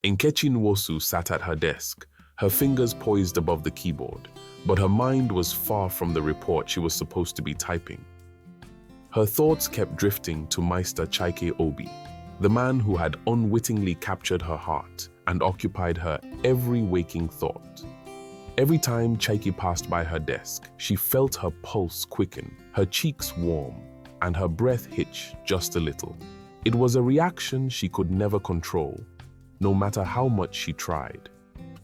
Nkechi Nwosu sat at her desk, her fingers poised above the keyboard, but her mind was far from the report she was supposed to be typing. Her thoughts kept drifting to Meister Chaike Obi, the man who had unwittingly captured her heart and occupied her every waking thought. Every time Chaike passed by her desk, she felt her pulse quicken, her cheeks warm, and her breath hitch just a little. It was a reaction she could never control, no matter how much she tried.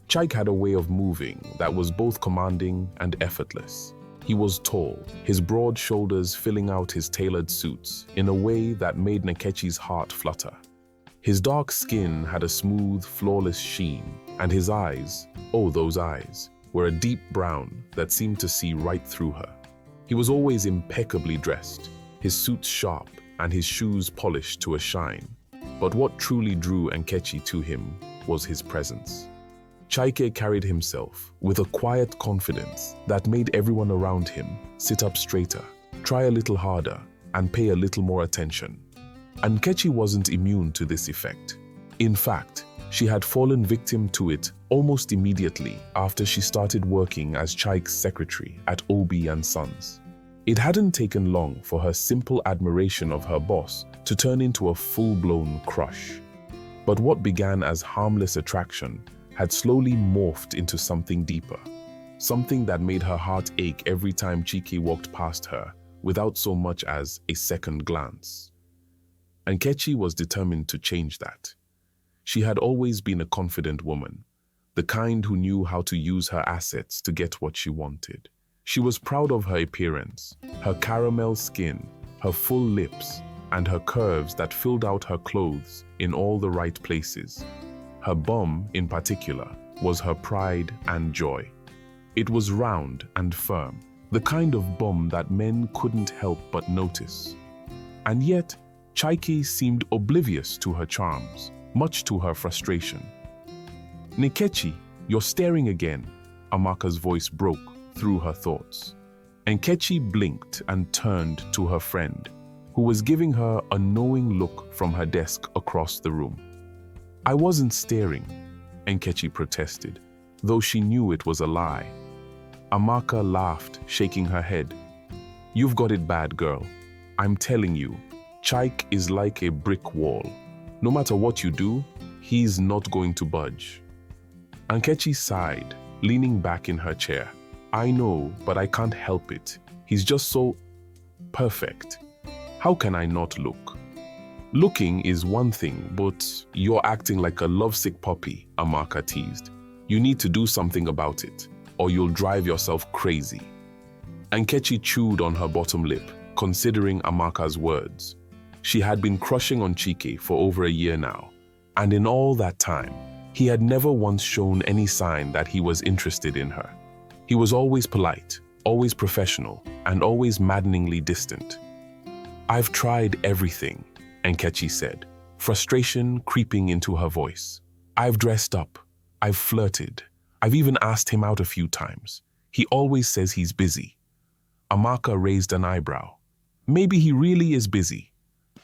Chaike had a way of moving that was both commanding and effortless. He was tall, his broad shoulders filling out his tailored suits in a way that made Nkechi's heart flutter. His dark skin had a smooth, flawless sheen, and his eyes, oh those eyes, were a deep brown that seemed to see right through her. He was always impeccably dressed, his suits sharp and his shoes polished to a shine. But what truly drew Nkechi to him was his presence. Chaike carried himself with a quiet confidence that made everyone around him sit up straighter, try a little harder, and pay a little more attention. And Nkechi wasn't immune to this effect. In fact, she had fallen victim to it almost immediately after she started working as Chaike's secretary at Obi and Sons. It hadn't taken long for her simple admiration of her boss to turn into a full-blown crush. But what began as harmless attraction had slowly morphed into something deeper, something that made her heart ache every time Chaike walked past her without so much as a second glance. Nkechi was determined to change that. She had always been a confident woman, the kind who knew how to use her assets to get what she wanted. She was proud of her appearance, her caramel skin, her full lips, and her curves that filled out her clothes in all the right places. Her bum, in particular, was her pride and joy. It was round and firm, the kind of bum that men couldn't help but notice. And yet, Chaike seemed oblivious to her charms, much to her frustration. "Nkechi, you're staring again," Amaka's voice broke through her thoughts. Nkechi blinked and turned to her friend, who was giving her a knowing look from her desk across the room. "I wasn't staring," Nkechi protested, though she knew it was a lie. Amaka laughed, shaking her head. "You've got it bad, girl. I'm telling you, Chaike is like a brick wall. No matter what you do, he's not going to budge." Nkechi sighed, leaning back in her chair. "I know, but I can't help it. He's just so perfect. How can I not look?" "Looking is one thing, but you're acting like a lovesick puppy," Amaka teased. "You need to do something about it, or you'll drive yourself crazy." Nkechi chewed on her bottom lip, considering Amaka's words. She had been crushing on Chaike for over a year now, and in all that time, he had never once shown any sign that he was interested in her. He was always polite, always professional, and always maddeningly distant. "I've tried everything," Nkechi said, frustration creeping into her voice. "I've dressed up, I've flirted, I've even asked him out a few times. He always says he's busy." Amaka raised an eyebrow. "Maybe he really is busy.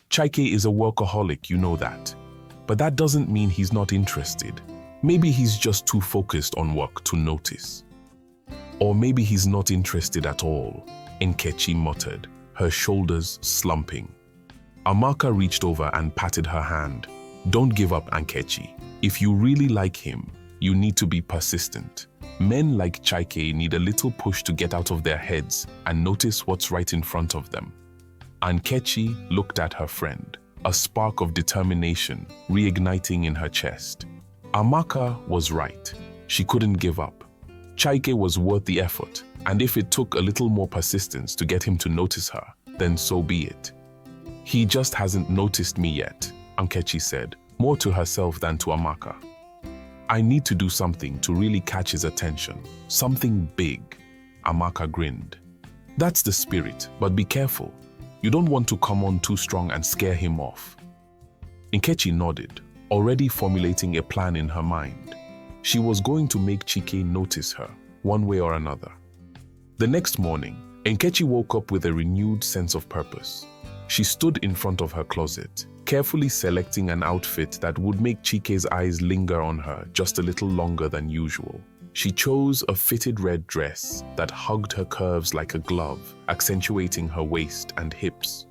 Chaike is a workaholic, you know that. But that doesn't mean he's not interested. Maybe he's just too focused on work to notice." "Or maybe he's not interested at all," Nkechi muttered, her shoulders slumping. Amaka reached over and patted her hand. "Don't give up, Nkechi. If you really like him, you need to be persistent. Men like Chaike need a little push to get out of their heads and notice what's right in front of them." Nkechi looked at her friend, a spark of determination reigniting in her chest. Amaka was right. She couldn't give up. Chaike was worth the effort, and if it took a little more persistence to get him to notice her, then so be it. "He just hasn't noticed me yet," Nkechi said, more to herself than to Amaka. "I need to do something to really catch his attention. Something big." Amaka grinned. "That's the spirit, but be careful. You don't want to come on too strong and scare him off." Nkechi nodded, already formulating a plan in her mind. She was going to make Chaike notice her, one way or another. The next morning, Nkechi woke up with a renewed sense of purpose. She stood in front of her closet, carefully selecting an outfit that would make Chike's eyes linger on her just a little longer than usual. She chose a fitted red dress that hugged her curves like a glove, accentuating her waist and hips.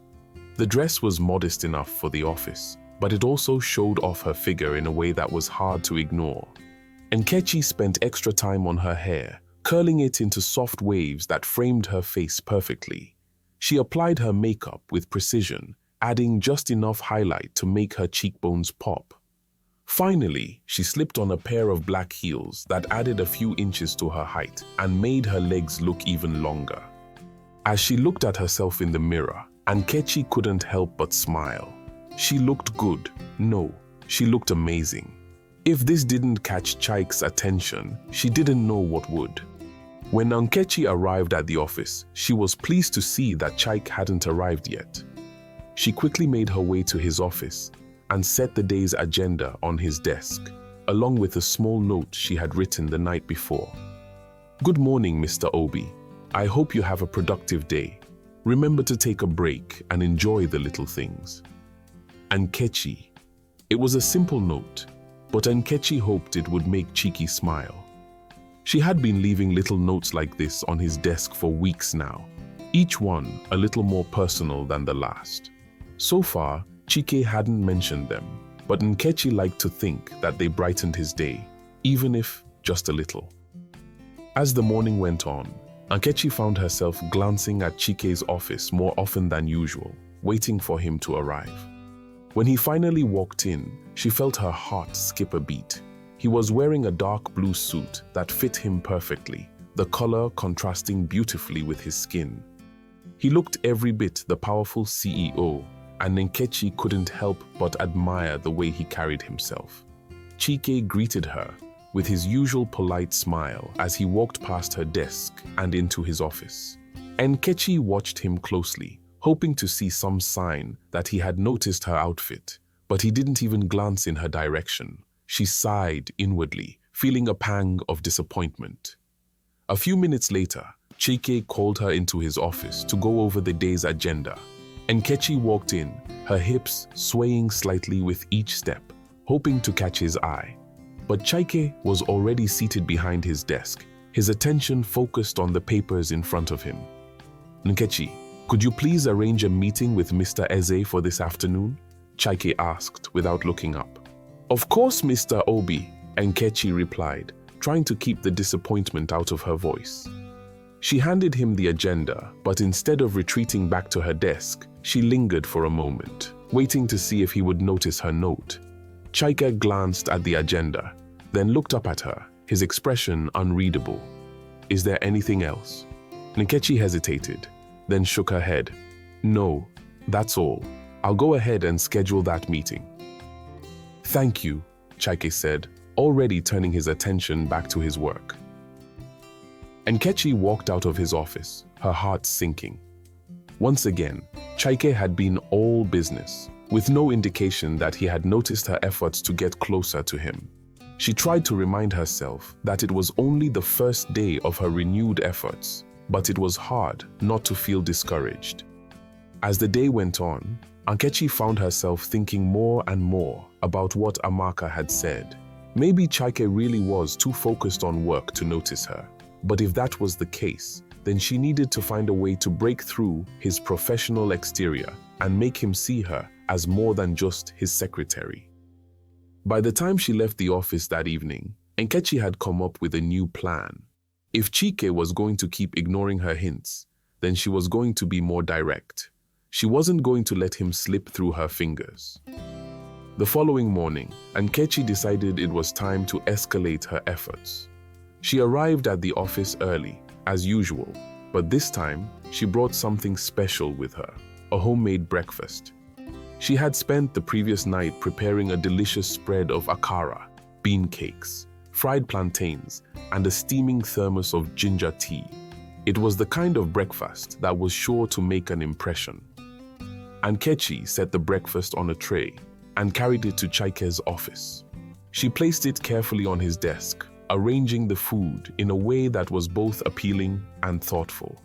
The dress was modest enough for the office, but it also showed off her figure in a way that was hard to ignore. Nkechi spent extra time on her hair, curling it into soft waves that framed her face perfectly. She applied her makeup with precision, adding just enough highlight to make her cheekbones pop. Finally, she slipped on a pair of black heels that added a few inches to her height and made her legs look even longer. As she looked at herself in the mirror, Nkechi couldn't help but smile. She looked good. No, she looked amazing. If this didn't catch Chike's attention, she didn't know what would. When Nkechi arrived at the office, she was pleased to see that Chike hadn't arrived yet. She quickly made her way to his office and set the day's agenda on his desk, along with a small note she had written the night before. "Good morning, Mr. Obi. I hope you have a productive day. Remember to take a break and enjoy the little things. Nkechi." It was a simple note, but Nkechi hoped it would make Chike smile. She had been leaving little notes like this on his desk for weeks now, each one a little more personal than the last. So far, Chike hadn't mentioned them, but Nkechi liked to think that they brightened his day, even if just a little. As the morning went on, Nkechi found herself glancing at Chike's office more often than usual, waiting for him to arrive. When he finally walked in, she felt her heart skip a beat. He was wearing a dark blue suit that fit him perfectly, the color contrasting beautifully with his skin. He looked every bit the powerful CEO, and Nkechi couldn't help but admire the way he carried himself. Chike greeted her with his usual polite smile as he walked past her desk and into his office. Nkechi watched him closely, hoping to see some sign that he had noticed her outfit, but he didn't even glance in her direction. She sighed inwardly, feeling a pang of disappointment. A few minutes later, Chike called her into his office to go over the day's agenda. Nkechi walked in, her hips swaying slightly with each step, hoping to catch his eye. But Chike was already seated behind his desk, his attention focused on the papers in front of him. "Nkechi, could you please arrange a meeting with Mr. Eze for this afternoon?" Chike asked without looking up. "Of course, Mr. Obi," Nkechi replied, trying to keep the disappointment out of her voice. She handed him the agenda, but instead of retreating back to her desk, she lingered for a moment, waiting to see if he would notice her note. Chike glanced at the agenda, then looked up at her, his expression unreadable. "Is there anything else?" Nkechi hesitated, then shook her head. "No, that's all. I'll go ahead and schedule that meeting." "Thank you," Chike said, already turning his attention back to his work. Nkechi walked out of his office, her heart sinking. Once again, Chike had been all business, with no indication that he had noticed her efforts to get closer to him. She tried to remind herself that it was only the first day of her renewed efforts, but it was hard not to feel discouraged. As the day went on, Nkechi found herself thinking more and more about what Amaka had said. Maybe Chike really was too focused on work to notice her. But if that was the case, then she needed to find a way to break through his professional exterior and make him see her as more than just his secretary. By the time she left the office that evening, Nkechi had come up with a new plan. If Chike was going to keep ignoring her hints, then she was going to be more direct. She wasn't going to let him slip through her fingers. The following morning, Nkechi decided it was time to escalate her efforts. She arrived at the office early, as usual, but this time she brought something special with her, a homemade breakfast. She had spent the previous night preparing a delicious spread of akara, bean cakes, fried plantains, and a steaming thermos of ginger tea. It was the kind of breakfast that was sure to make an impression. Nkechi set the breakfast on a tray and carried it to Chike's office. She placed it carefully on his desk, arranging the food in a way that was both appealing and thoughtful.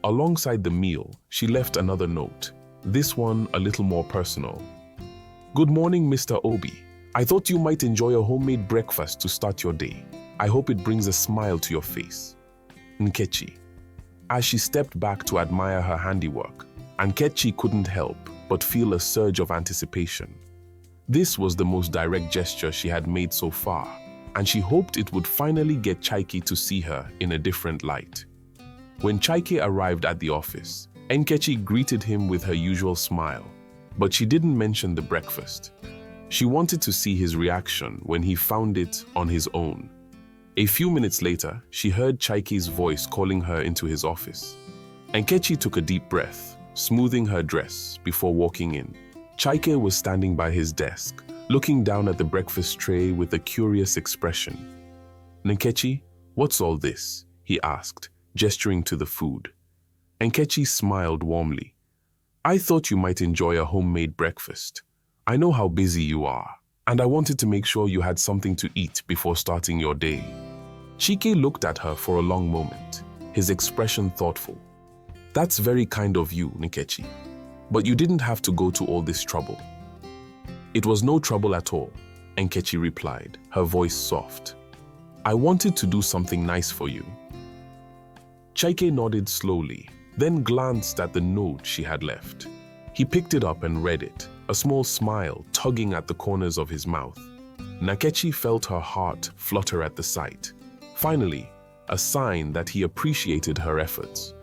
Alongside the meal, she left another note, this one a little more personal. "Good morning, Mr. Obi. I thought you might enjoy a homemade breakfast to start your day. I hope it brings a smile to your face." Nkechi. As she stepped back to admire her handiwork, Nkechi couldn't help but feel a surge of anticipation. This was the most direct gesture she had made so far, and she hoped it would finally get Chaike to see her in a different light. When Chaike arrived at the office, Nkechi greeted him with her usual smile, but she didn't mention the breakfast. She wanted to see his reaction when he found it on his own. A few minutes later, she heard Chaike's voice calling her into his office. Nkechi took a deep breath, smoothing her dress before walking in. Chaike was standing by his desk, looking down at the breakfast tray with a curious expression. "Nkechi, what's all this?" he asked, gesturing to the food. Nkechi smiled warmly. "I thought you might enjoy a homemade breakfast. I know how busy you are, and I wanted to make sure you had something to eat before starting your day." Chike looked at her for a long moment, his expression thoughtful. "That's very kind of you, Nkechi, but you didn't have to go to all this trouble." "It was no trouble at all," Nkechi replied, her voice soft. "I wanted to do something nice for you." Chaike nodded slowly, then glanced at the note she had left. He picked it up and read it, a small smile tugging at the corners of his mouth. Nkechi felt her heart flutter at the sight. Finally, a sign that he appreciated her efforts.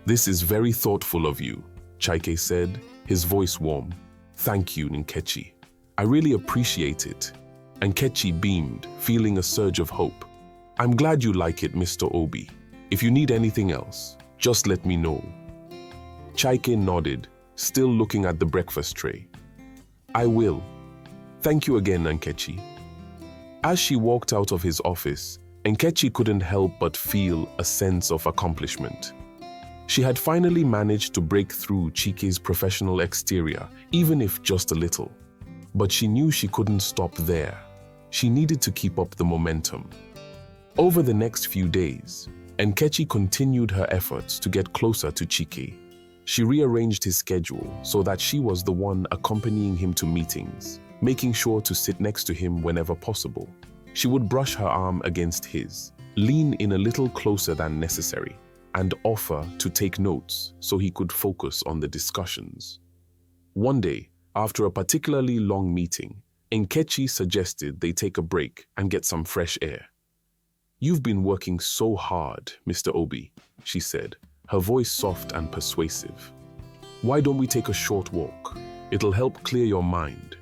"This is very thoughtful of you," Chaike said, his voice warm. "Thank you, Nkechi. I really appreciate it." Nkechi beamed, feeling a surge of hope. "I'm glad you like it, Mr. Obi. If you need anything else, just let me know." Chaike nodded, still looking at the breakfast tray. "I will. Thank you again, Nkechi." As she walked out of his office, Nkechi couldn't help but feel a sense of accomplishment. She had finally managed to break through Chike's professional exterior, even if just a little. But she knew she couldn't stop there. She needed to keep up the momentum. Over the next few days, Nkechi continued her efforts to get closer to Chike. She rearranged his schedule so that she was the one accompanying him to meetings, making sure to sit next to him whenever possible. She would brush her arm against his, lean in a little closer than necessary, and offer to take notes so he could focus on the discussions. One day, after a particularly long meeting, Nkechi suggested they take a break and get some fresh air. "You've been working so hard, Mr. Obi," she said, her voice soft and persuasive. "Why don't we take a short walk? It'll help clear your mind."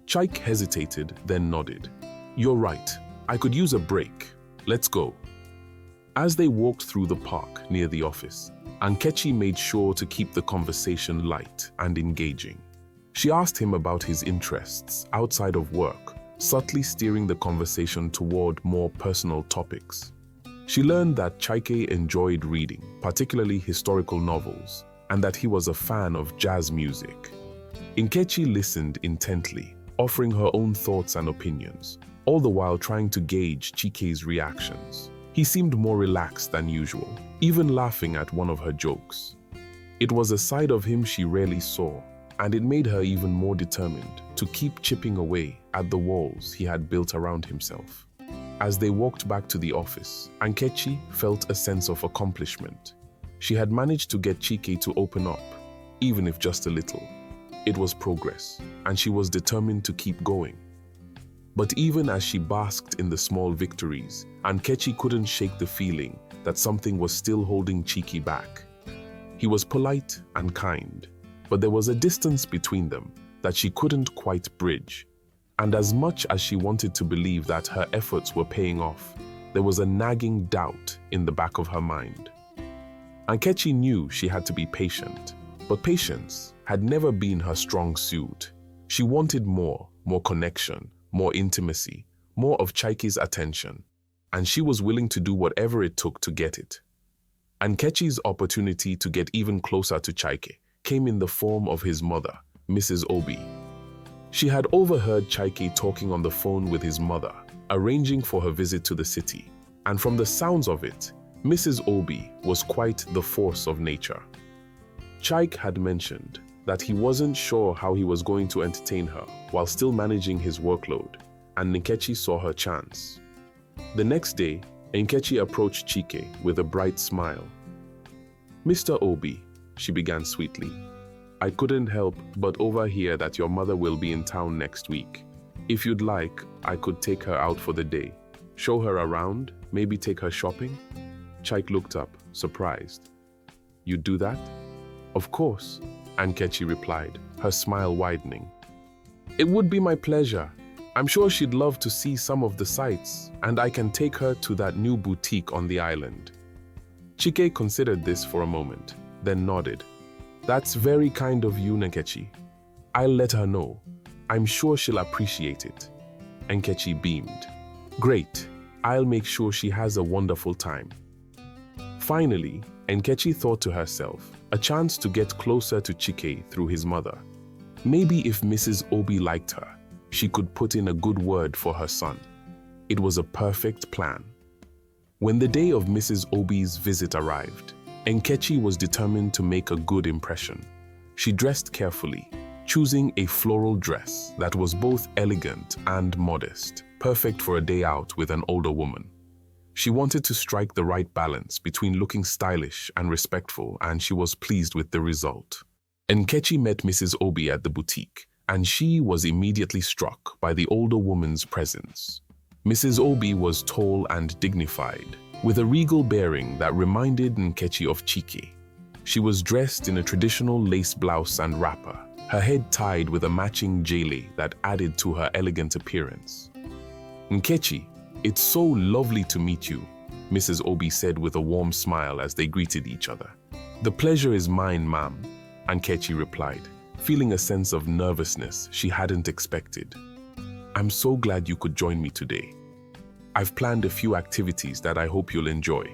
Chaike hesitated, then nodded. "You're right. I could use a break. Let's go." As they walked through the park near the office, Nkechi made sure to keep the conversation light and engaging. She asked him about his interests outside of work, subtly steering the conversation toward more personal topics. She learned that Chaike enjoyed reading, particularly historical novels, and that he was a fan of jazz music. Nkechi listened intently, offering her own thoughts and opinions, all the while trying to gauge Chike's reactions. He seemed more relaxed than usual, even laughing at one of her jokes. It was a side of him she rarely saw, and it made her even more determined to keep chipping away at the walls he had built around himself. As they walked back to the office, Nkechi felt a sense of accomplishment. She had managed to get Chike to open up, even if just a little. It was progress, and she was determined to keep going. But even as she basked in the small victories, Nkechi couldn't shake the feeling that something was still holding Chike back. He was polite and kind, but there was a distance between them that she couldn't quite bridge. And as much as she wanted to believe that her efforts were paying off, there was a nagging doubt in the back of her mind. Nkechi knew she had to be patient, but patience had never been her strong suit. She wanted more connection, more intimacy, more of Chaike's attention, and she was willing to do whatever it took to get it. Nkechi's opportunity to get even closer to Chaike came in the form of his mother, Mrs. Obi. She had overheard Chaike talking on the phone with his mother, arranging for her visit to the city, and from the sounds of it, Mrs. Obi was quite the force of nature. Chaike had mentioned that he wasn't sure how he was going to entertain her while still managing his workload, and Nkechi saw her chance. The next day, Nkechi approached Chike with a bright smile. "Mr. Obi," she began sweetly, "I couldn't help but overhear that your mother will be in town next week. If you'd like, I could take her out for the day. Show her around, maybe take her shopping?" Chike looked up, surprised. "You'd do that?" "Of course," Nkechi replied, her smile widening. "It would be my pleasure. I'm sure she'd love to see some of the sights, and I can take her to that new boutique on the island." Chike considered this for a moment, then nodded. "That's very kind of you, Nkechi. I'll let her know. I'm sure she'll appreciate it." Nkechi beamed. "Great. I'll make sure she has a wonderful time." Finally, Nkechi thought to herself, a chance to get closer to Chike through his mother. Maybe if Mrs. Obi liked her, she could put in a good word for her son. It was a perfect plan. When the day of Mrs. Obi's visit arrived, Nkechi was determined to make a good impression. She dressed carefully, choosing a floral dress that was both elegant and modest, perfect for a day out with an older woman. She wanted to strike the right balance between looking stylish and respectful, and she was pleased with the result. Nkechi met Mrs. Obi at the boutique, and she was immediately struck by the older woman's presence. Mrs. Obi was tall and dignified, with a regal bearing that reminded Nkechi of Chike. She was dressed in a traditional lace blouse and wrapper, her head tied with a matching jele that added to her elegant appearance. "Nkechi, it's so lovely to meet you," Mrs. Obi said with a warm smile as they greeted each other. "The pleasure is mine, ma'am," Nkechi replied, feeling a sense of nervousness she hadn't expected. "I'm so glad you could join me today. I've planned a few activities that I hope you'll enjoy."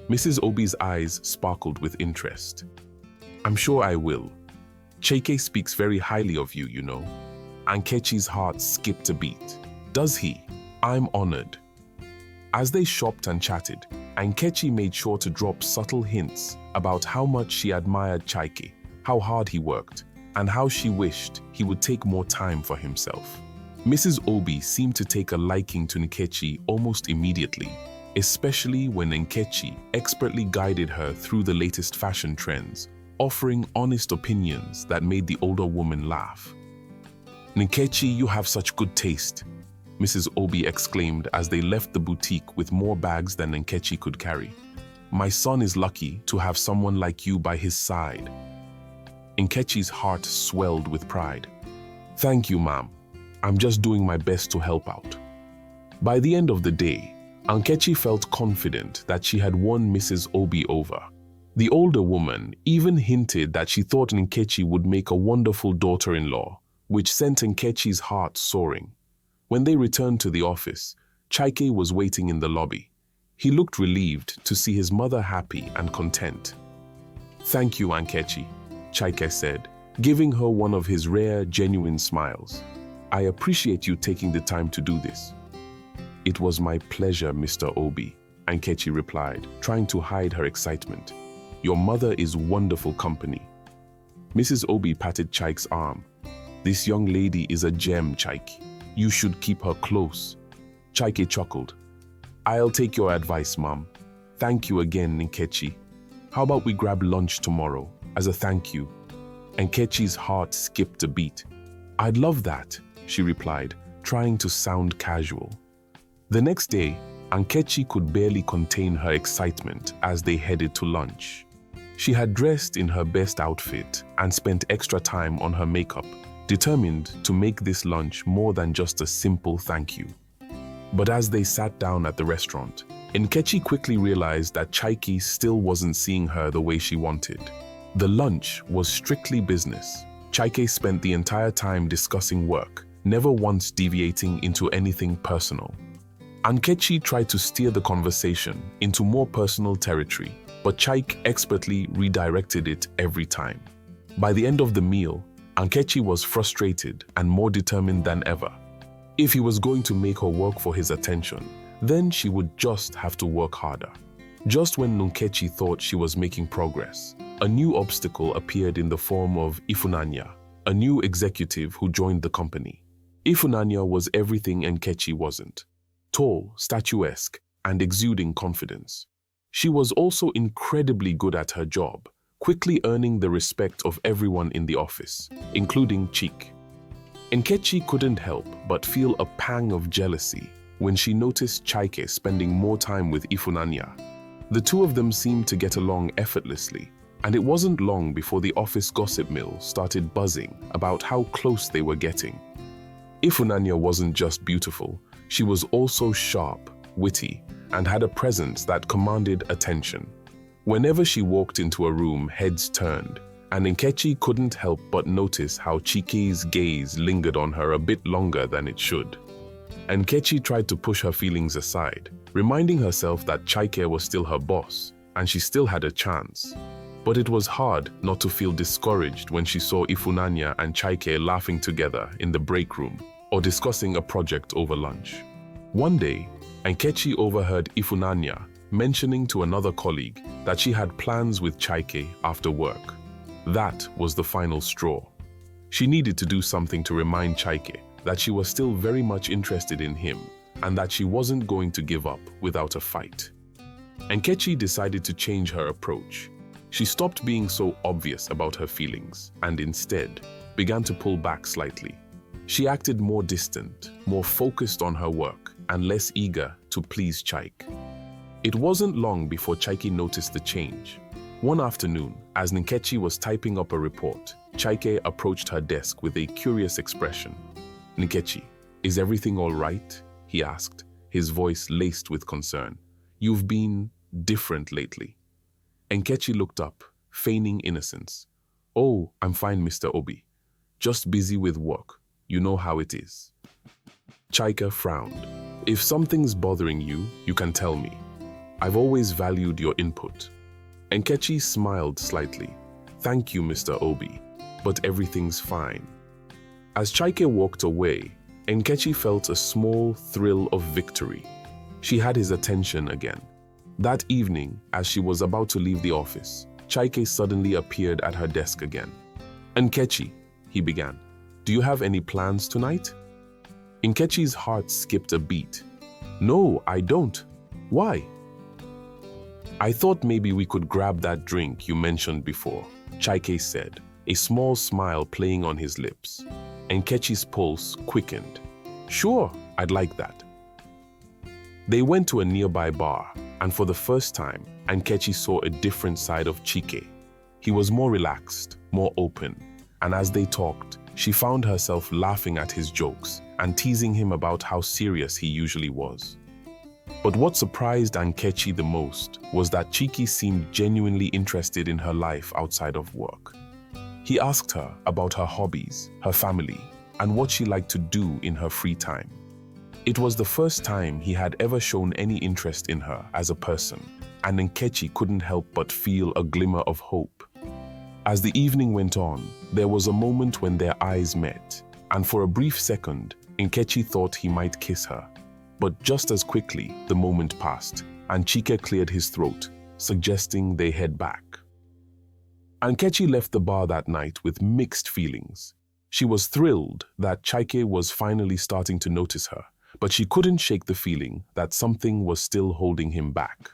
Mrs. Obi's eyes sparkled with interest. "I'm sure I will. Chike speaks very highly of you, you know." Nkechi's heart skipped a beat. "Does he? I'm honored." As they shopped and chatted, Nkechi made sure to drop subtle hints about how much she admired Chike, how hard he worked, and how she wished he would take more time for himself. Mrs. Obi seemed to take a liking to Nkechi almost immediately, especially when Nkechi expertly guided her through the latest fashion trends, offering honest opinions that made the older woman laugh. "Nkechi, you have such good taste," Mrs. Obi exclaimed as they left the boutique with more bags than Nkechi could carry. "My son is lucky to have someone like you by his side." Nkechi's heart swelled with pride. "Thank you, ma'am. I'm just doing my best to help out." By the end of the day, Nkechi felt confident that she had won Mrs. Obi over. The older woman even hinted that she thought Nkechi would make a wonderful daughter-in-law, which sent Nkechi's heart soaring. When they returned to the office, Chike was waiting in the lobby. He looked relieved to see his mother happy and content. "Thank you, Nkechi," Chike said, giving her one of his rare, genuine smiles. "I appreciate you taking the time to do this." "It was my pleasure, Mr. Obi," Nkechi replied, trying to hide her excitement. "Your mother is wonderful company." Mrs. Obi patted Chike's arm. "This young lady is a gem, Chike. You should keep her close." Chike chuckled. "I'll take your advice, Mom. Thank you again, Nkechi. How about we grab lunch tomorrow as a thank you?" Nkechi's heart skipped a beat. "I'd love that," she replied, trying to sound casual. The next day, Nkechi could barely contain her excitement as they headed to lunch. She had dressed in her best outfit and spent extra time on her makeup, determined to make this lunch more than just a simple thank you. But as they sat down at the restaurant, Nkechi quickly realized that Chike still wasn't seeing her the way she wanted. The lunch was strictly business. Chike spent the entire time discussing work, never once deviating into anything personal. Nkechi tried to steer the conversation into more personal territory, but Chike expertly redirected it every time. By the end of the meal, Nkechi was frustrated and more determined than ever. If he was going to make her work for his attention, then she would just have to work harder. Just when Nkechi thought she was making progress, A new obstacle appeared in the form of Ifunanya, a new executive who joined the company. Ifunanya was everything Nkechi wasn't. Tall, statuesque, and exuding confidence. She was also incredibly good at her job, quickly earning the respect of everyone in the office, including Chik. Nkechi couldn't help but feel a pang of jealousy when she noticed Chaike spending more time with Ifunanya. The two of them seemed to get along effortlessly, and it wasn't long before the office gossip mill started buzzing about how close they were getting. Ifunanya wasn't just beautiful, she was also sharp, witty, and had a presence that commanded attention. Whenever she walked into a room, heads turned, and Nkechi couldn't help but notice how Chike's gaze lingered on her a bit longer than it should. Nkechi tried to push her feelings aside, reminding herself that Chaike was still her boss, and she still had a chance. But it was hard not to feel discouraged when she saw Ifunanya and Chaike laughing together in the break room or discussing a project over lunch. One day, Nkechi overheard Ifunanya mentioning to another colleague that she had plans with Chaike after work. That was the final straw. She needed to do something to remind Chaike that she was still very much interested in him and that she wasn't going to give up without a fight. Nkechi decided to change her approach. She stopped being so obvious about her feelings and instead began to pull back slightly. She acted more distant, more focused on her work, and less eager to please Chaike. It wasn't long before Chaike noticed the change. One afternoon, as Nkechi was typing up a report, Chaike approached her desk with a curious expression. "Nkechi, is everything all right?" he asked, his voice laced with concern. "You've been different lately." Nkechi looked up, feigning innocence. "Oh, I'm fine, Mr. Obi. Just busy with work. You know how it is." Chaike frowned. "If something's bothering you, you can tell me. I've always valued your input." Nkechi smiled slightly. "Thank you, Mr. Obi, but everything's fine." As Chaike walked away, Nkechi felt a small thrill of victory. She had his attention again. That evening, as she was about to leave the office, Chaike suddenly appeared at her desk again. "Nkechi," he began, "do you have any plans tonight?" Nkechi's heart skipped a beat. "No, I don't. Why?" "I thought maybe we could grab that drink you mentioned before," Chaike said, a small smile playing on his lips. Nkechi's pulse quickened. "Sure, I'd like that." They went to a nearby bar, and for the first time, Nkechi saw a different side of Chike. He was more relaxed, more open, and as they talked, she found herself laughing at his jokes and teasing him about how serious he usually was. But what surprised Nkechi the most was that Chike seemed genuinely interested in her life outside of work. He asked her about her hobbies, her family, and what she liked to do in her free time. It was the first time he had ever shown any interest in her as a person, and Nkechi couldn't help but feel a glimmer of hope. As the evening went on, there was a moment when their eyes met, and for a brief second, Nkechi thought he might kiss her. But just as quickly, the moment passed, and Chike cleared his throat, suggesting they head back. Nkechi left the bar that night with mixed feelings. She was thrilled that Chaike was finally starting to notice her, but she couldn't shake the feeling that something was still holding him back.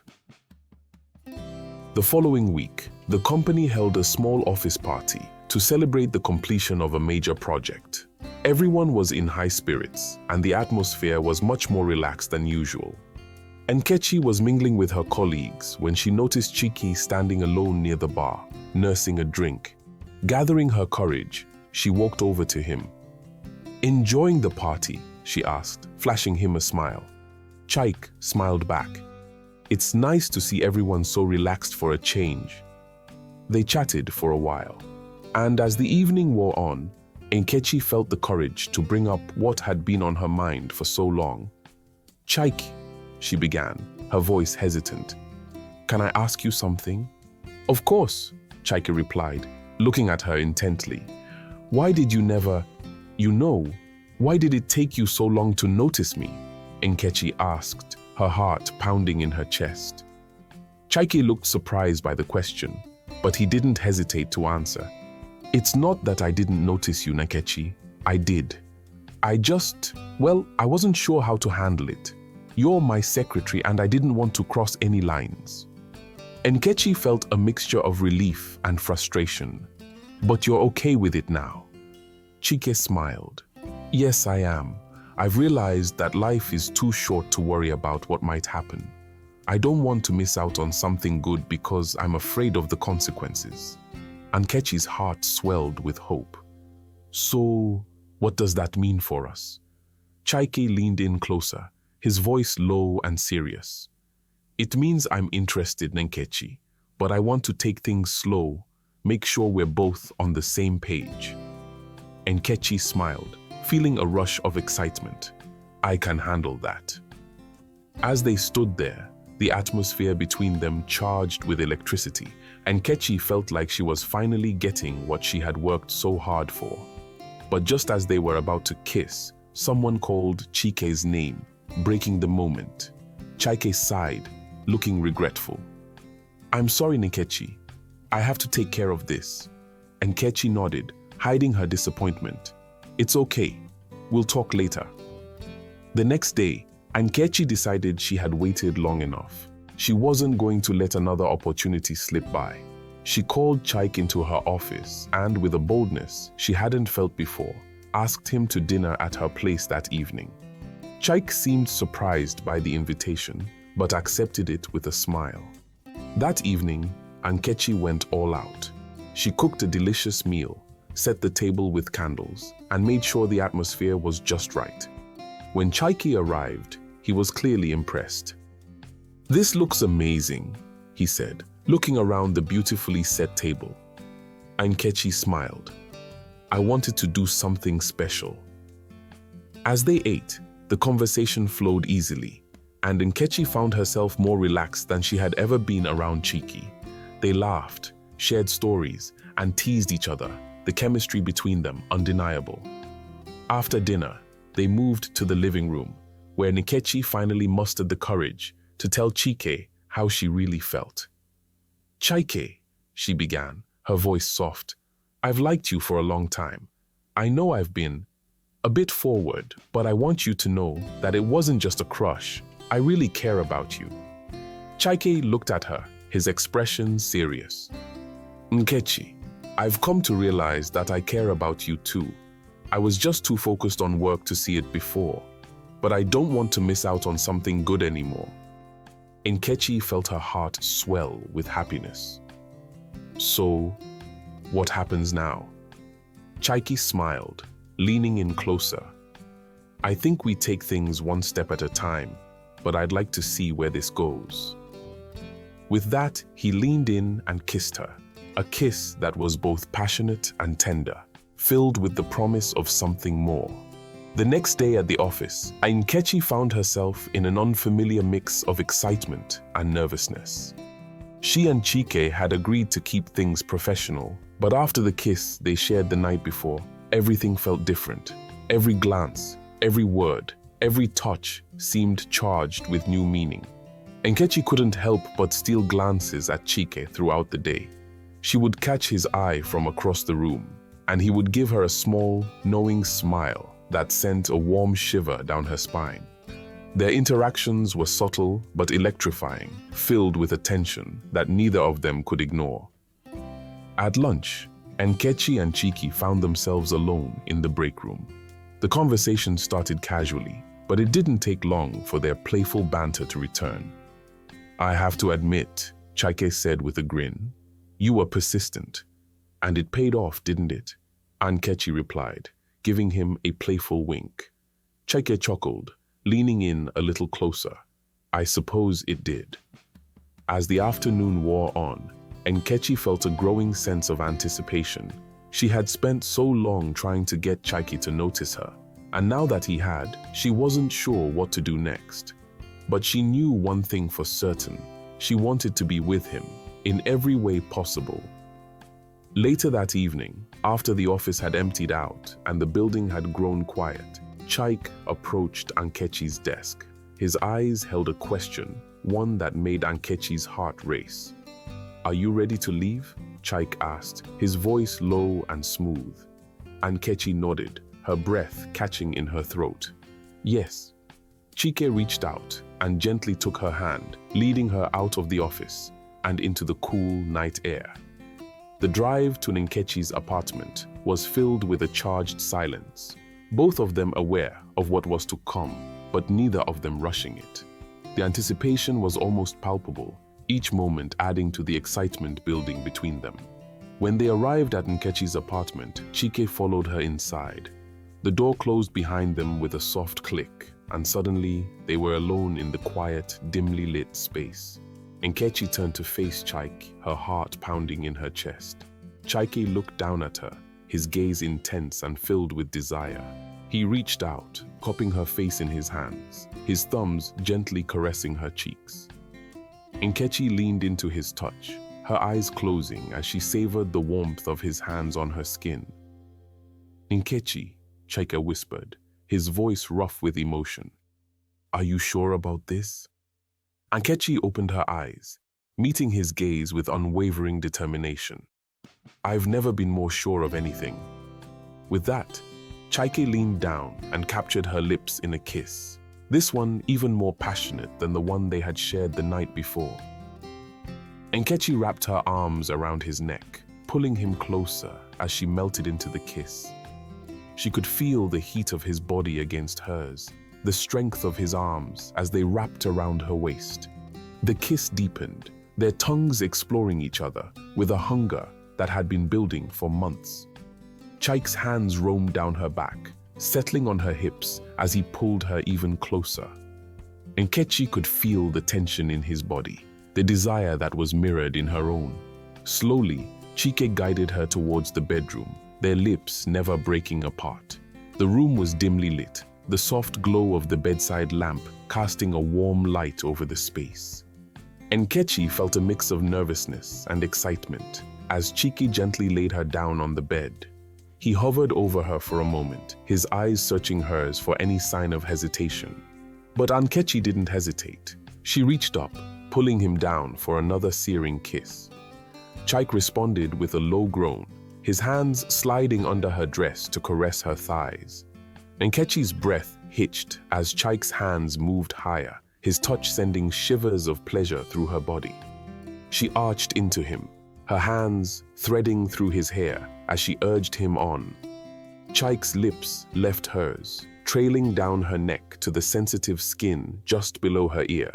The following week, the company held a small office party to celebrate the completion of a major project. Everyone was in high spirits, and the atmosphere was much more relaxed than usual. Nkechi was mingling with her colleagues when she noticed Chike standing alone near the bar, nursing a drink. Gathering her courage, she walked over to him. "Enjoying the party?" she asked, flashing him a smile. Chaike smiled back. "It's nice to see everyone so relaxed for a change." They chatted for a while, and as the evening wore on, Nkechi felt the courage to bring up what had been on her mind for so long. "Chaike," she began, her voice hesitant. "Can I ask you something?" "Of course," Chaike replied, looking at her intently. "Why did you never, why did it take you so long to notice me?" Nkechi asked, her heart pounding in her chest. Chaike looked surprised by the question, but he didn't hesitate to answer. "It's not that I didn't notice you, Nkechi. I did. I wasn't sure how to handle it. You're my secretary and I didn't want to cross any lines." Nkechi felt a mixture of relief and frustration. "But you're okay with it now?" Chike smiled. "Yes, I am. I've realized that life is too short to worry about what might happen. I don't want to miss out on something good because I'm afraid of the consequences." Nkechi's heart swelled with hope. "So, what does that mean for us?" Chike leaned in closer, his voice low and serious. "It means I'm interested, Nkechi, but I want to take things slow, make sure we're both on the same page." Nkechi smiled, feeling a rush of excitement. "I can handle that." As they stood there, the atmosphere between them charged with electricity, and Nkechi felt like she was finally getting what she had worked so hard for. But just as they were about to kiss, someone called Chike's name, breaking the moment. Chike sighed, looking regretful. "I'm sorry, Nkechi. I have to take care of this." Nkechi nodded, hiding her disappointment. "It's okay. We'll talk later." The next day, Nkechi decided she had waited long enough. She wasn't going to let another opportunity slip by. She called Chike into her office and, with a boldness she hadn't felt before, asked him to dinner at her place that evening. Chike seemed surprised by the invitation, but accepted it with a smile. That evening, Nkechi went all out. She cooked a delicious meal, set the table with candles, and made sure the atmosphere was just right. When Chike arrived, he was clearly impressed. "This looks amazing," he said, looking around the beautifully set table. Nkechi smiled. "I wanted to do something special." As they ate, the conversation flowed easily, and Nkechi found herself more relaxed than she had ever been around Chike. They laughed, shared stories, and teased each other, the chemistry between them undeniable. After dinner, they moved to the living room, where Nkechi finally mustered the courage to tell Chike how she really felt. "Chike," she began, her voice soft, "I've liked you for a long time. I know I've been a bit forward, but I want you to know that it wasn't just a crush. I really care about you." Chike looked at her, his expression serious. "Nkechi, I've come to realize that I care about you too. I was just too focused on work to see it before, but I don't want to miss out on something good anymore." Nkechi felt her heart swell with happiness. "So, what happens now?" Chike smiled, leaning in closer. "I think we take things one step at a time, but I'd like to see where this goes." With that, he leaned in and kissed her, a kiss that was both passionate and tender, filled with the promise of something more. The next day at the office, Nkechi found herself in an unfamiliar mix of excitement and nervousness. She and Chike had agreed to keep things professional, but after the kiss they shared the night before, everything felt different. Every glance, every word, every touch seemed charged with new meaning. Nkechi couldn't help but steal glances at Chike throughout the day. She would catch his eye from across the room, and he would give her a small, knowing smile that sent a warm shiver down her spine. Their interactions were subtle but electrifying, filled with a tension that neither of them could ignore. At lunch, Nkechi and Chike found themselves alone in the break room. The conversation started casually, but it didn't take long for their playful banter to return. "I have to admit," Chike said with a grin, "you were persistent. And it paid off, didn't it?" Nkechi replied, giving him a playful wink. Chike chuckled, leaning in a little closer. "I suppose it did." As the afternoon wore on, Nkechi felt a growing sense of anticipation. She had spent so long trying to get Chike to notice her, and now that he had, she wasn't sure what to do next. But she knew one thing for certain: she wanted to be with him, in every way possible. Later that evening, after the office had emptied out and the building had grown quiet, Chike approached Nkechi's desk. His eyes held a question, one that made Nkechi's heart race. "Are you ready to leave?" Chike asked, his voice low and smooth. Nkechi nodded, her breath catching in her throat. "Yes." Chike reached out and gently took her hand, leading her out of the office and into the cool night air. The drive to Nkechi's apartment was filled with a charged silence, both of them aware of what was to come, but neither of them rushing it. The anticipation was almost palpable, each moment adding to the excitement building between them. When they arrived at Nkechi's apartment, Chike followed her inside. The door closed behind them with a soft click, and suddenly they were alone in the quiet, dimly lit space. Nkechi turned to face Chike, her heart pounding in her chest. Chike looked down at her, his gaze intense and filled with desire. He reached out, cupping her face in his hands, his thumbs gently caressing her cheeks. Nkechi leaned into his touch, her eyes closing as she savored the warmth of his hands on her skin. "Nkechi," Chike whispered, his voice rough with emotion. "Are you sure about this?" Nkechi opened her eyes, meeting his gaze with unwavering determination. "I've never been more sure of anything." With that, Chike leaned down and captured her lips in a kiss, this one even more passionate than the one they had shared the night before. Nkechi wrapped her arms around his neck, pulling him closer as she melted into the kiss. She could feel the heat of his body against hers, the strength of his arms as they wrapped around her waist. The kiss deepened, their tongues exploring each other with a hunger that had been building for months. Chike's hands roamed down her back, settling on her hips as he pulled her even closer. Nkechi could feel the tension in his body, the desire that was mirrored in her own. Slowly, Chike guided her towards the bedroom, their lips never breaking apart. The room was dimly lit, the soft glow of the bedside lamp casting a warm light over the space. Nkechi felt a mix of nervousness and excitement as Chike gently laid her down on the bed. He hovered over her for a moment, his eyes searching hers for any sign of hesitation. But Nkechi didn't hesitate. She reached up, pulling him down for another searing kiss. Chike responded with a low groan, his hands sliding under her dress to caress her thighs. Nkechi's breath hitched as Chike's hands moved higher, his touch sending shivers of pleasure through her body. She arched into him, her hands threading through his hair as she urged him on. Chike's lips left hers, trailing down her neck to the sensitive skin just below her ear.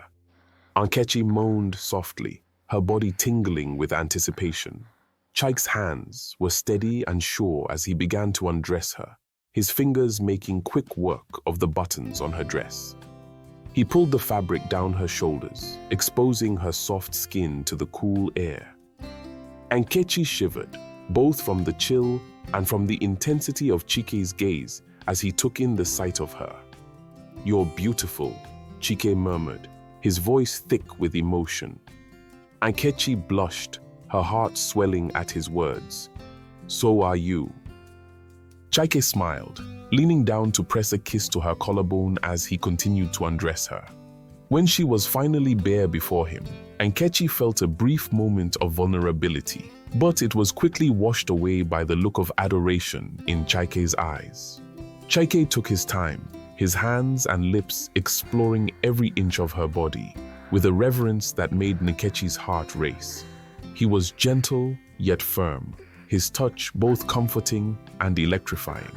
Nkechi moaned softly, her body tingling with anticipation. Chike's hands were steady and sure as he began to undress her, his fingers making quick work of the buttons on her dress. He pulled the fabric down her shoulders, exposing her soft skin to the cool air. Nkechi shivered, both from the chill and from the intensity of Chike's gaze as he took in the sight of her. "You're beautiful," Chike murmured, his voice thick with emotion. Nkechi blushed, her heart swelling at his words. "So are you." Chike smiled, leaning down to press a kiss to her collarbone as he continued to undress her. When she was finally bare before him, Nkechi felt a brief moment of vulnerability, but it was quickly washed away by the look of adoration in Chike's eyes. Chike took his time, his hands and lips exploring every inch of her body, with a reverence that made Nkechi's heart race. He was gentle yet firm, his touch both comforting and electrifying.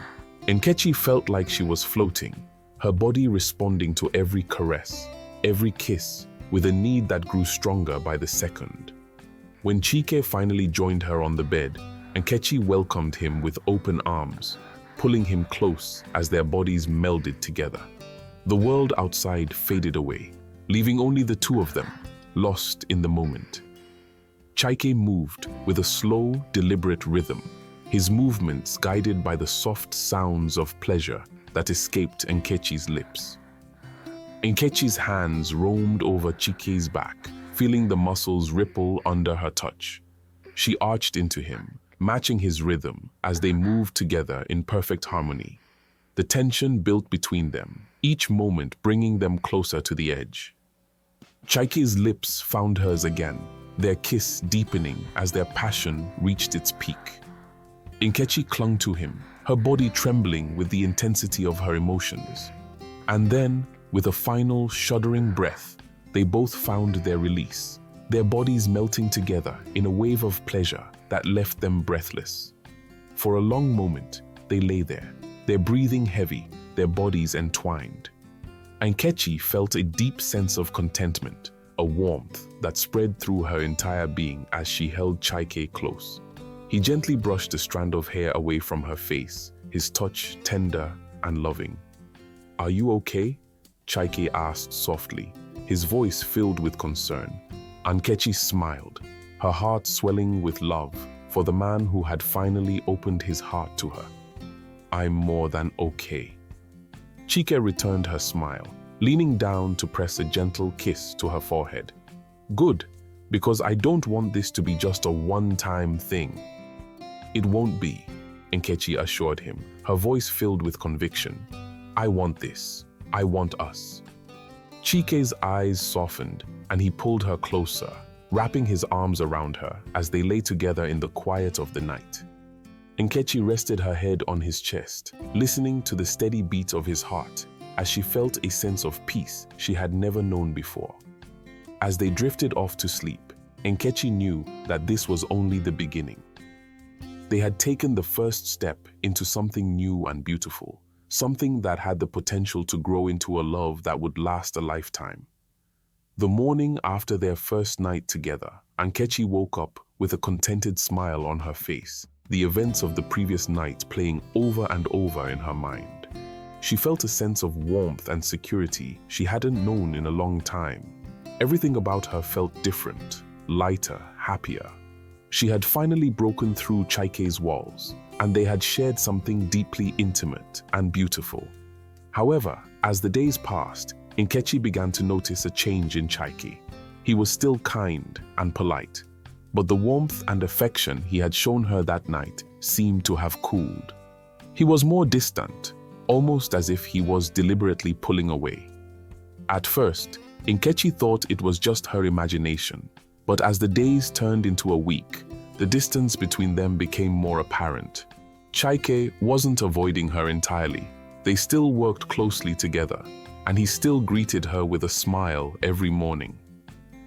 Nkechi felt like she was floating, her body responding to every caress, every kiss, with a need that grew stronger by the second. When Chike finally joined her on the bed, Nkechi welcomed him with open arms, pulling him close as their bodies melded together. The world outside faded away, leaving only the two of them, lost in the moment. Chike moved with a slow, deliberate rhythm, his movements guided by the soft sounds of pleasure that escaped Nkechi's lips. Nkechi's hands roamed over Chike's back, feeling the muscles ripple under her touch. She arched into him, matching his rhythm as they moved together in perfect harmony. The tension built between them, each moment bringing them closer to the edge. Chike's lips found hers again, their kiss deepening as their passion reached its peak. Nkechi clung to him, her body trembling with the intensity of her emotions. And then, with a final shuddering breath, they both found their release, their bodies melting together in a wave of pleasure that left them breathless. For a long moment, they lay there, their breathing heavy, their bodies entwined. Nkechi felt a deep sense of contentment, a warmth that spread through her entire being as she held Chike close. He gently brushed a strand of hair away from her face, his touch tender and loving. "Are you okay?" Chike asked softly, his voice filled with concern. Nkechi smiled, her heart swelling with love for the man who had finally opened his heart to her. "I'm more than okay." Chike returned her smile, leaning down to press a gentle kiss to her forehead. "Good, because I don't want this to be just a one-time thing." "It won't be," Nkechi assured him, her voice filled with conviction. "I want this. I want us." Chike's eyes softened, and he pulled her closer, wrapping his arms around her as they lay together in the quiet of the night. Nkechi rested her head on his chest, listening to the steady beat of his heart as she felt a sense of peace she had never known before. As they drifted off to sleep, Nkechi knew that this was only the beginning. They had taken the first step into something new and beautiful, something that had the potential to grow into a love that would last a lifetime. The morning after their first night together, Nkechi woke up with a contented smile on her face, the events of the previous night playing over and over in her mind. She felt a sense of warmth and security she hadn't known in a long time. Everything about her felt different, lighter, happier. She had finally broken through Chike's walls, and they had shared something deeply intimate and beautiful. However, as the days passed, Nkechi began to notice a change in Chike. He was still kind and polite, but the warmth and affection he had shown her that night seemed to have cooled. He was more distant, almost as if he was deliberately pulling away. At first, Nkechi thought it was just her imagination, but as the days turned into a week, the distance between them became more apparent. Chike wasn't avoiding her entirely. They still worked closely together, and he still greeted her with a smile every morning.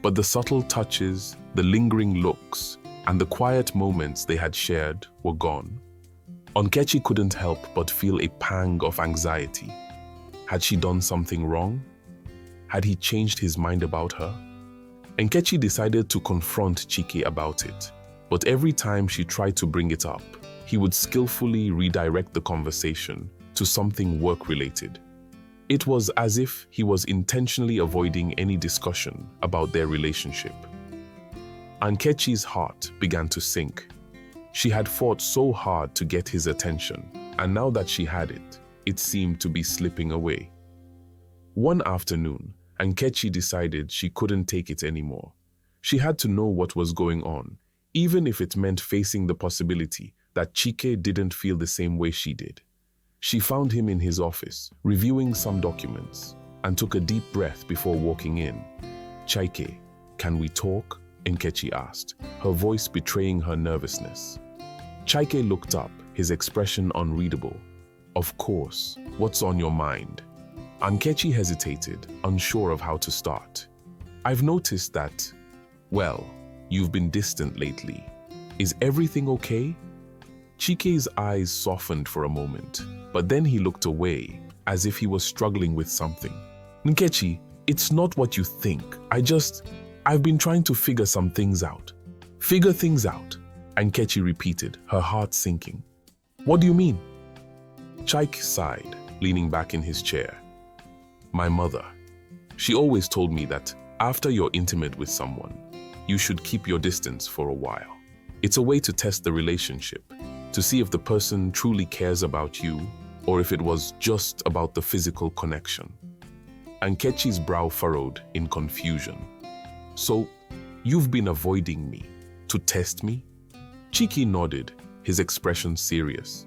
But the subtle touches, the lingering looks, and the quiet moments they had shared were gone. Nkechi couldn't help but feel a pang of anxiety. Had she done something wrong? Had he changed his mind about her? Nkechi decided to confront Chike about it, but every time she tried to bring it up, he would skillfully redirect the conversation to something work-related. It was as if he was intentionally avoiding any discussion about their relationship. Nkechi's heart began to sink. She had fought so hard to get his attention, and now that she had it, it seemed to be slipping away. One afternoon, Nkechi decided she couldn't take it anymore. She had to know what was going on, even if it meant facing the possibility that Chike didn't feel the same way she did. She found him in his office, reviewing some documents, and took a deep breath before walking in. "Chike, can we talk?" Nkechi asked, her voice betraying her nervousness. Chike looked up, his expression unreadable. "Of course, what's on your mind?" Nkechi hesitated, unsure of how to start. "I've noticed that, well, you've been distant lately. Is everything okay?" Chike's eyes softened for a moment, but then he looked away, as if he was struggling with something. "Nkechi, it's not what you think. I've been trying to figure some things out." "Figure things out?" Nkechi repeated, her heart sinking. "What do you mean?" Chike sighed, leaning back in his chair. "My mother. She always told me that after you're intimate with someone, you should keep your distance for a while. It's a way to test the relationship, to see if the person truly cares about you or if it was just about the physical connection." Nkechi's brow furrowed in confusion. "So, you've been avoiding me to test me?" Chike nodded, his expression serious.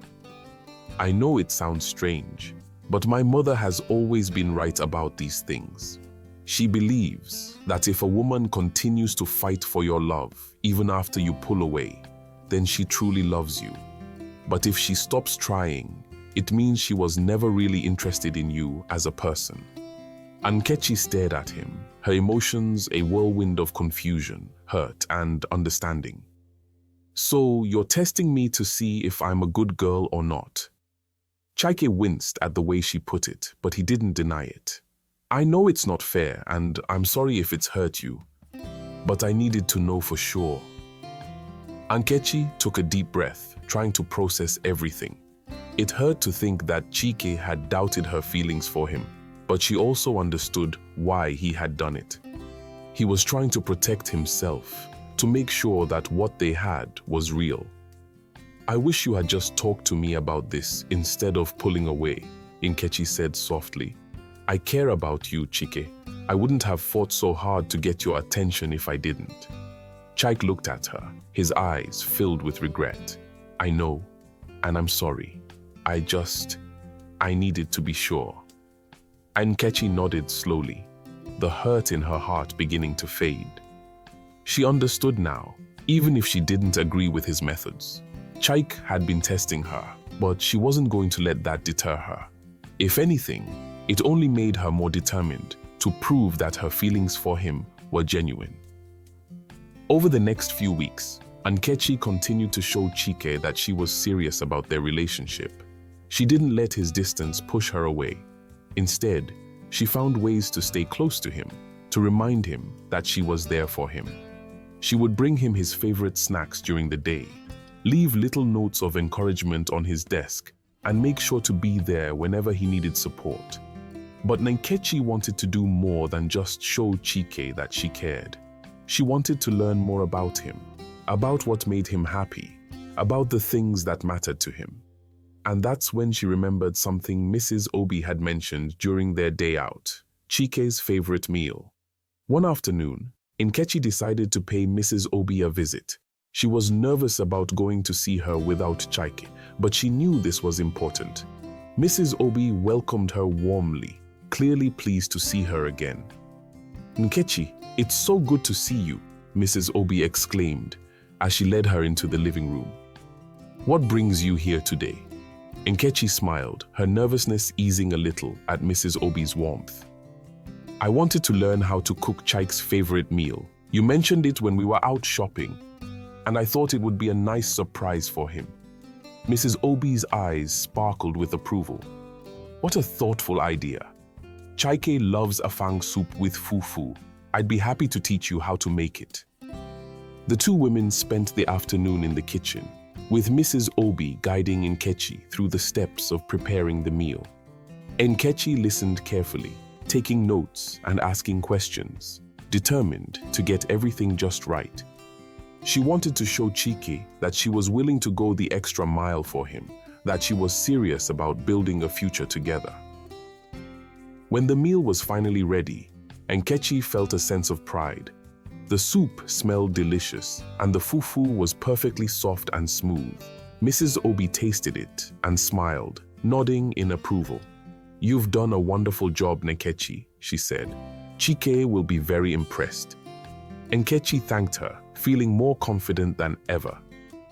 "I know it sounds strange, but my mother has always been right about these things. She believes that if a woman continues to fight for your love, even after you pull away, then she truly loves you. But if she stops trying, it means she was never really interested in you as a person. Nkechi stared at him, her emotions a whirlwind of confusion, hurt, and understanding. So, you're testing me to see if I'm a good girl or not? Chike winced at the way she put it, but he didn't deny it. I know it's not fair, and I'm sorry if it's hurt you, but I needed to know for sure. Nkechi took a deep breath, trying to process everything. It hurt to think that Chike had doubted her feelings for him, but she also understood why he had done it. He was trying to protect himself, to make sure that what they had was real. I wish you had just talked to me about this instead of pulling away, Nkechi said softly. I care about you, Chike. I wouldn't have fought so hard to get your attention if I didn't. Chike looked at her, his eyes filled with regret. I know, and I'm sorry. I needed to be sure. Nkechi nodded slowly, the hurt in her heart beginning to fade. She understood now, even if she didn't agree with his methods. Chike had been testing her, but she wasn't going to let that deter her. If anything, it only made her more determined to prove that her feelings for him were genuine. Over the next few weeks, Nkechi continued to show Chike that she was serious about their relationship. She didn't let his distance push her away. Instead, she found ways to stay close to him, to remind him that she was there for him. She would bring him his favorite snacks during the day, leave little notes of encouragement on his desk, and make sure to be there whenever he needed support. But Nkechi wanted to do more than just show Chike that she cared. She wanted to learn more about him, about what made him happy, about the things that mattered to him. And that's when she remembered something Mrs. Obi had mentioned during their day out, Chike's favorite meal. One afternoon, Nkechi decided to pay Mrs. Obi a visit. She was nervous about going to see her without Chike, but she knew this was important. Mrs. Obi welcomed her warmly, clearly pleased to see her again. Nkechi, it's so good to see you, Mrs. Obi exclaimed as she led her into the living room. What brings you here today? Nkechi smiled, her nervousness easing a little at Mrs. Obi's warmth. I wanted to learn how to cook Chike's favorite meal. You mentioned it when we were out shopping, and I thought it would be a nice surprise for him. Mrs. Obi's eyes sparkled with approval. What a thoughtful idea. Chike loves afang soup with fufu. I'd be happy to teach you how to make it. The two women spent the afternoon in the kitchen, with Mrs. Obi guiding Nkechi through the steps of preparing the meal. Nkechi listened carefully, taking notes and asking questions, determined to get everything just right. She wanted to show Chike that she was willing to go the extra mile for him, that she was serious about building a future together. When the meal was finally ready, Nkechi felt a sense of pride. The soup smelled delicious, and the fufu was perfectly soft and smooth. Mrs. Obi tasted it and smiled, nodding in approval. You've done a wonderful job, Nkechi, she said. Chike will be very impressed. Nkechi thanked her, feeling more confident than ever.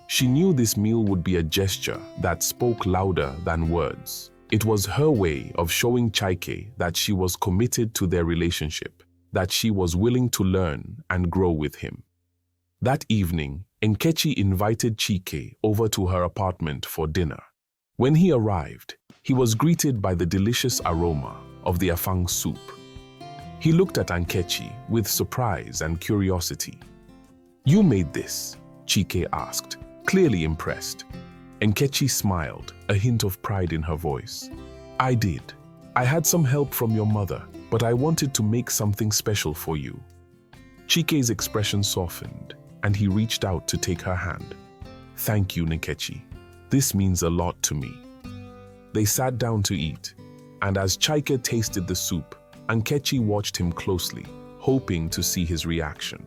She knew this meal would be a gesture that spoke louder than words. It was her way of showing Chike that she was committed to their relationship, that she was willing to learn and grow with him. That evening, Nkechi invited Chike over to her apartment for dinner. When he arrived, he was greeted by the delicious aroma of the afang soup. He looked at Nkechi with surprise and curiosity. You made this? Chike asked, clearly impressed. Nkechi smiled, a hint of pride in her voice. I did. I had some help from your mother, but I wanted to make something special for you. Chike's expression softened, and he reached out to take her hand. Thank you, Nkechi. This means a lot to me. They sat down to eat, and as Chike tasted the soup, Nkechi watched him closely, hoping to see his reaction.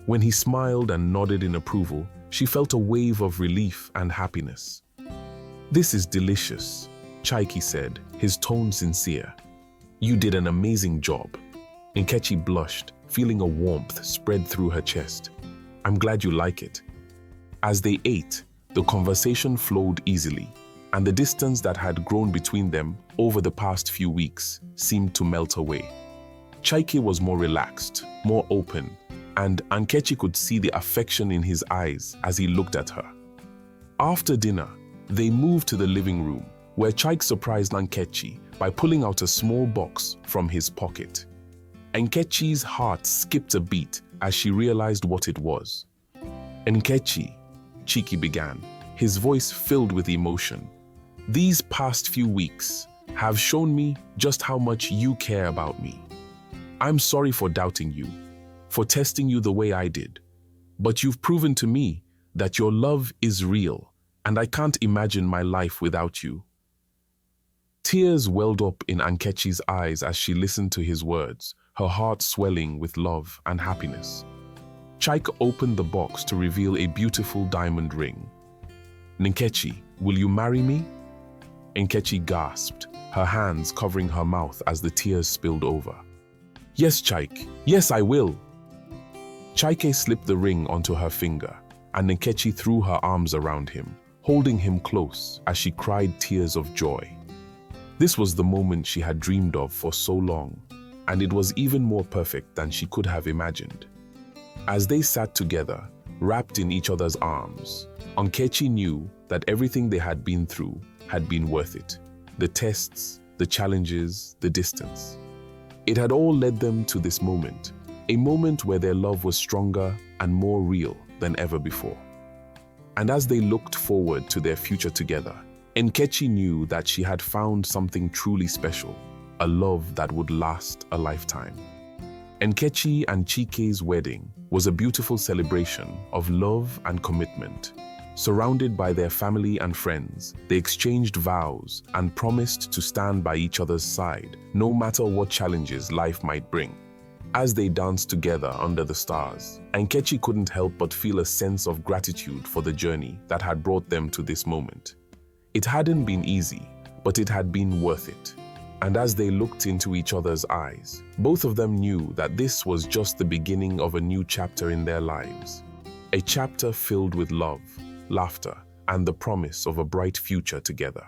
When he smiled and nodded in approval, she felt a wave of relief and happiness. This is delicious, Chike said, his tone sincere. You did an amazing job. Nkechi blushed, feeling a warmth spread through her chest. "I'm glad you like it." As they ate, the conversation flowed easily, and the distance that had grown between them over the past few weeks seemed to melt away. Chaike was more relaxed, more open, and Nkechi could see the affection in his eyes as he looked at her. After dinner, they moved to the living room, where Chaike surprised Nkechi by pulling out a small box from his pocket. Nkechi's heart skipped a beat as she realized what it was. "Nkechi," Chiki began, his voice filled with emotion, "these past few weeks have shown me just how much you care about me. I'm sorry for doubting you, for testing you the way I did, but you've proven to me that your love is real, and I can't imagine my life without you." Tears welled up in Nkechi's eyes as she listened to his words, her heart swelling with love and happiness. Chaike opened the box to reveal a beautiful diamond ring. "Nkechi, will you marry me?" Nkechi gasped, her hands covering her mouth as the tears spilled over. "Yes, Chaike. Yes, I will." Chaike slipped the ring onto her finger, and Nkechi threw her arms around him, holding him close as she cried tears of joy. This was the moment she had dreamed of for so long, and it was even more perfect than she could have imagined. As they sat together, wrapped in each other's arms, Nkechi knew that everything they had been through had been worth it. The tests, the challenges, the distance. It had all led them to this moment, a moment where their love was stronger and more real than ever before. And as they looked forward to their future together, Nkechi knew that she had found something truly special, a love that would last a lifetime. Nkechi and Chike's wedding was a beautiful celebration of love and commitment. Surrounded by their family and friends, they exchanged vows and promised to stand by each other's side, no matter what challenges life might bring. As they danced together under the stars, Nkechi couldn't help but feel a sense of gratitude for the journey that had brought them to this moment. It hadn't been easy, but it had been worth it. And as they looked into each other's eyes, both of them knew that this was just the beginning of a new chapter in their lives. A chapter filled with love, laughter, and the promise of a bright future together.